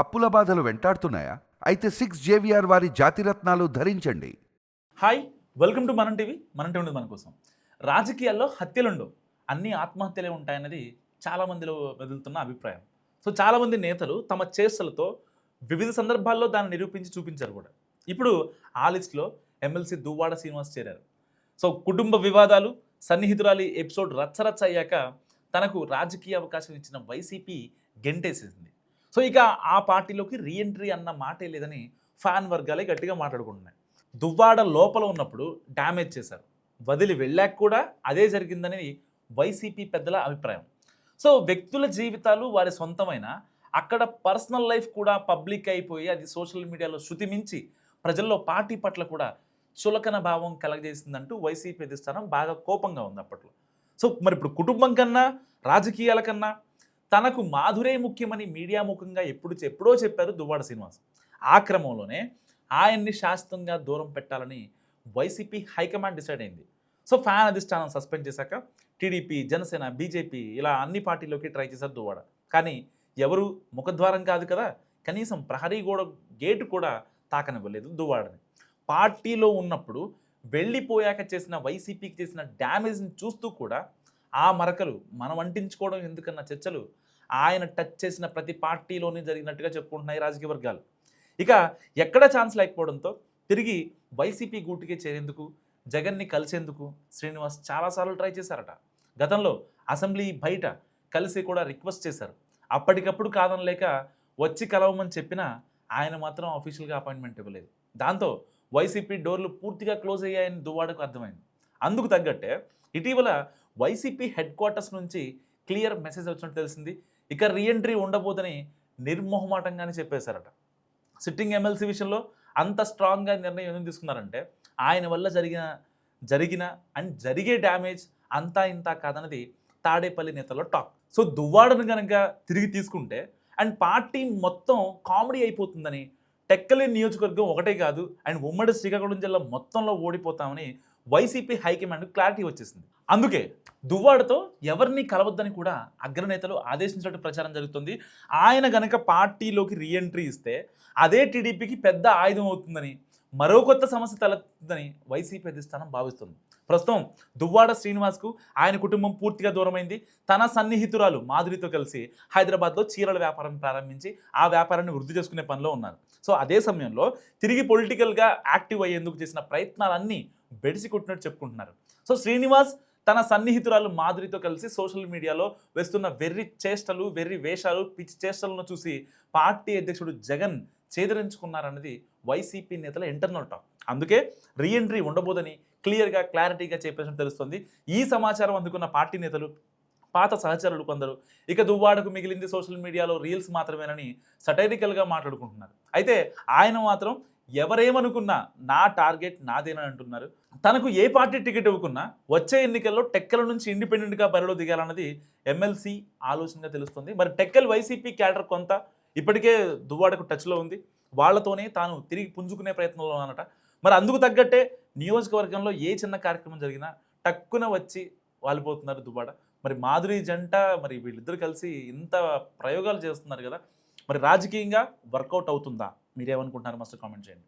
అప్పుల బాధలు వెంటాడుతున్నాయా? అయితే 6 జేవిఆర్ వారి జాతిరత్నాలు ధరించండి. హాయ్, వెల్కమ్ టు మనం టీవీ. మనం టీవీ మన కోసం. రాజకీయాల్లో హత్యలుండవు, అన్ని ఆత్మహత్యలే ఉంటాయన్నది చాలామందిలో మెదులుతున్న అభిప్రాయం. సో చాలామంది నేతలు తమ చేష్టలతో వివిధ సందర్భాల్లో దాన్ని నిరూపించి చూపించారు కూడా. ఇప్పుడు ఆ లిస్టులో ఎమ్మెల్సీ దువ్వాడ శ్రీనివాస్ చేరారు. సో కుటుంబ వివాదాలు, సన్నిహితురాలి ఎపిసోడ్ రచ్చరచ్చ అయ్యాక తనకు రాజకీయ అవకాశం ఇచ్చిన వైసీపీ గెంటేసేసింది. సో ఇక ఆ పార్టీలోకి రీఎంట్రీ అన్న మాటే లేదని ఫ్యాన్ వర్గాలే గట్టిగా మాట్లాడుకుంటున్నాయి. దువ్వాడ లోపల ఉన్నప్పుడు డ్యామేజ్ చేశారు, వదిలి వెళ్ళాక కూడా అదే జరిగిందని వైసీపీ పెద్దల అభిప్రాయం. సో వ్యక్తుల జీవితాలు వారి సొంతమైన, అక్కడ పర్సనల్ లైఫ్ కూడా పబ్లిక్ అయిపోయి అది సోషల్ మీడియాలో శృతి మించి ప్రజల్లో పార్టీ పట్ల కూడా చులకన భావం కలగజేసిందంటూ వైసీపీ అధిష్టానం బాగా కోపంగా ఉంది అప్పట్లో. సో మరి ఇప్పుడు కుటుంబం కన్నా రాజకీయాల కన్నా తనకు మాధురే ముఖ్యమని మీడియా ముఖంగా ఎప్పుడో చెప్పారు దువ్వాడ శ్రీనివాస్. ఆ క్రమంలోనే ఆయన్ని శాశ్వతంగా దూరం పెట్టాలని వైసీపీ హైకమాండ్ డిసైడ్ అయింది. సో ఫ్యాన్ అధిష్టానం సస్పెండ్ చేశాక టీడీపీ, జనసేన, బీజేపీ ఇలా అన్ని పార్టీలోకి ట్రై చేశారు దువ్వాడ. కానీ ఎవరు ముఖద్వారం కాదు కదా, కనీసం ప్రహరీ గేటు కూడా తాకనివ్వలేదు దువ్వాడని. పార్టీలో ఉన్నప్పుడు వెళ్ళిపోయాక చేసిన వైసీపీకి చేసిన డ్యామేజ్ని చూస్తూ కూడా ఆ మరకలు మనం అంటించుకోవడం ఎందుకన్న చర్చలు ఆయన టచ్ చేసిన ప్రతి పార్టీలోనే జరిగినట్టుగా చెప్పుకుంటున్నాయి రాజకీయ వర్గాలు. ఇక ఎక్కడ ఛాన్స్ లేకపోవడంతో తిరిగి వైసీపీ గూటికే చేరేందుకు, జగన్ని కలిసేందుకు శ్రీనివాస్ చాలాసార్లు ట్రై చేశారట. గతంలో అసెంబ్లీ బయట కలిసి కూడా రిక్వెస్ట్ చేశారు. అప్పటికప్పుడు కాదనలేక వచ్చి కలవమని చెప్పినా ఆయన మాత్రం అఫీషియల్గా అపాయింట్మెంట్ ఇవ్వలేదు. దాంతో వైసీపీ డోర్లు పూర్తిగా క్లోజ్ అయ్యాయని దువ్వాడకు అర్థమైంది. అందుకు తగ్గట్టే ఇటీవల వైసీపీ హెడ్ క్వార్టర్స్ నుంచి క్లియర్ మెసేజ్ వచ్చినట్టు తెలిసింది. ఇక రీఎంట్రీ ఉండబోదని నిర్మోహమాటంగానే చెప్పేశారట. సిట్టింగ్ ఎమ్మెల్సీ విషయంలో అంత స్ట్రాంగ్గా నిర్ణయం ఎందుకు తీసుకున్నారంటే ఆయన వల్ల జరిగిన అండ్ జరిగే డ్యామేజ్ అంతా ఇంతా కాదన్నది తాడేపల్లి నేతల టాక్. సో దువ్వాడను కనుక తిరిగి తీసుకుంటే అండ్ పార్టీ మొత్తం కామెడీ అయిపోతుందని, టెక్కలి నియోజకవర్గం ఒకటే కాదు అండ్ ఉమ్మడి శ్రీకాకుళం జిల్లా మొత్తంలో ఓడిపోతామని వైసీపీ హైకమాండ్ క్లారిటీ వచ్చేసింది. అందుకే దువ్వాడతో ఎవరిని కలవద్దని కూడా అగ్రనేతలు ఆదేశించినట్టు ప్రచారం జరుగుతుంది. ఆయన గనక పార్టీలోకి రీఎంట్రీ ఇస్తే అదే టీడీపీకి పెద్ద ఆయుధం అవుతుందని, మరో కొత్త సమస్య తలెత్తుందని వైసీపీ అధిష్టానం భావిస్తుంది. ప్రస్తుతం దువ్వాడ శ్రీనివాస్కు ఆయన కుటుంబం పూర్తిగా దూరమైంది. తన సన్నిహితురాలు మాధురితో కలిసి హైదరాబాద్లో చీరల వ్యాపారం ప్రారంభించి ఆ వ్యాపారాన్ని వృద్ధి చేసుకునే పనిలో ఉన్నారు. సో అదే సమయంలో తిరిగి పొలిటికల్గా యాక్టివ్ అయ్యేందుకు చేసిన ప్రయత్నాలన్నీ బెడిసి కొట్టినట్టు చెప్పుకుంటున్నారు. సో శ్రీనివాస్ తన సన్నిహితురాలు మాధురితో కలిసి సోషల్ మీడియాలో వేస్తున్న వెర్రి చేష్టలు, వెర్రి వేషాలు, పిచ్చి చేష్టలను చూసి పార్టీ అధ్యక్షుడు జగన్ చేదరించుకున్నారన్నది వైసీపీ నేతల ఇంటర్నల్ టాక్. అందుకే రీఎంట్రీ ఉండబోదని క్లారిటీగా చెప్పేసినట్టు తెలుస్తుంది. ఈ సమాచారం అందుకున్న పార్టీ నేతలు, పాత సహచరులు కొందరు ఇక దువ్వాడకు మిగిలింది సోషల్ మీడియాలో రీల్స్ మాత్రమేనని సటైరికల్గా మాట్లాడుకుంటున్నారు. అయితే ఆయన మాత్రం ఎవరేమనుకున్నా నా టార్గెట్ నాదేనని అంటున్నారు. తనకు ఏ పార్టీ టికెట్ ఇవ్వకున్నా వచ్చే ఎన్నికల్లో టెక్కల నుంచి ఇండిపెండెంట్గా బరిలో దిగాలన్నది ఎమ్మెల్సీ ఆలోచనగా తెలుస్తుంది. మరి టెక్కల్ వైసీపీ క్యాడర్ కొంత ఇప్పటికే దువ్వాడకు టచ్లో ఉంది. వాళ్లతోనే తాను తిరిగి పుంజుకునే ప్రయత్నంలో అనట. మరి అందుకు తగ్గట్టే నియోజకవర్గంలో ఏ చిన్న కార్యక్రమం జరిగినా టక్కున వచ్చి వాలిపోతున్నారు దువ్వాడ. మరి మాధురి జంట, మరి వీళ్ళిద్దరు కలిసి ఇంత ప్రయోగాలు చేస్తున్నారు కదా, మరి రాజకీయంగా వర్కౌట్ అవుతుందా? మీరేమనుకుంటున్నారు? మస్తు కామెంట్ చేయండి.